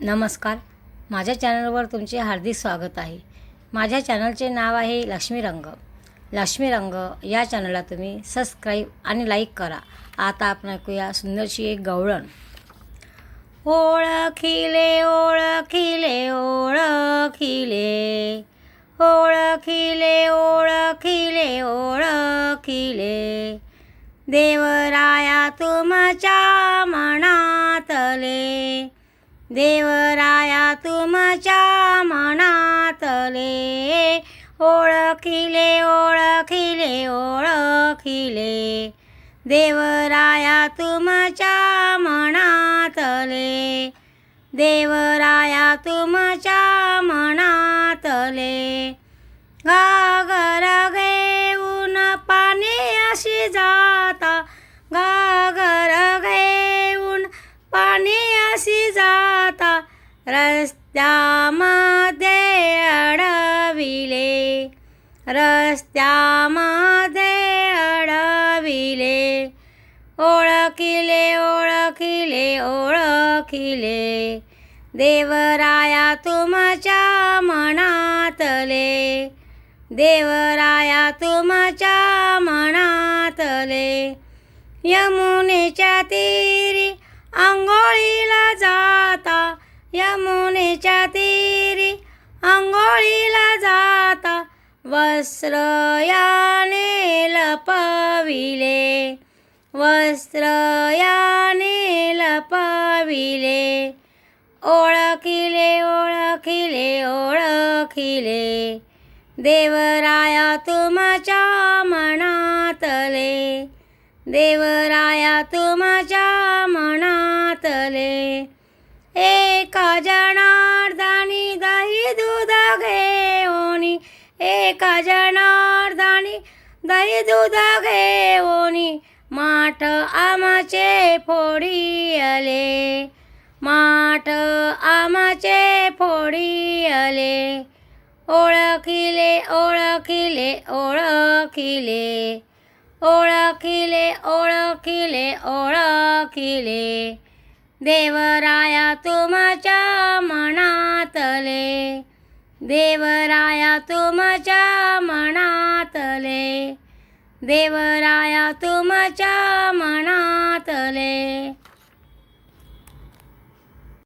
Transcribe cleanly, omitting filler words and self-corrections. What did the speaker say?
नमस्कार. माझ्या चॅनलवर तुमचे हार्दिक स्वागत आहे. माझ्या चॅनलचे नाव आहे लक्ष्मी रंग. लक्ष्मी रंग या चॅनलला तुम्ही सबस्क्राईब आणि लाईक करा. आता आपण ऐकूया सुंदरशी एक गवळण. ओळखिले ओळखिले ओळखिले ओळखिले ओळखिले ओळखिले देवराया तुमच्या मनातले, देवराया तुमच्या मनातले. ओळखिले ओळखिले ओळखिले देवराया तुमच्या मनातले, देवराया तुमच्या मनातले. घागर घेऊन पाणी अशी जाता, घागर घेऊन पाणी अशी जाता. रस्त्यामध्ये अडविले, रस्त्यामध्ये अडविले. ओळखिले ओळखिले ओळखिले देवराया तुमच्या मनातले, देवराया तुमच्या मनातले. यमुनेच्या तीरी अंघोळीला जाता, यमुनेच्या तीरी अंघोळीला जाता. वस्त्र याने लपविले, वस्त्र याने लपविले. ओळखिले ओळखिले ओळखिले देवराया तुमच्या मनातले, देवराया तुमच्या मनातले. एका जनार्दनी दही दूध घेऊनी, एका जनार्दनी दही दूध घेऊनी. माठ आमचे फोडिले, माठ आमचे फोडिले. ओळखिले ओळखिले ओळखिले ओळखिले ओळखिले ओळखिले देवराया तुमच्या मनातले, देवराया तुमच्या मनातले, देवराया तुमच्या मनातले.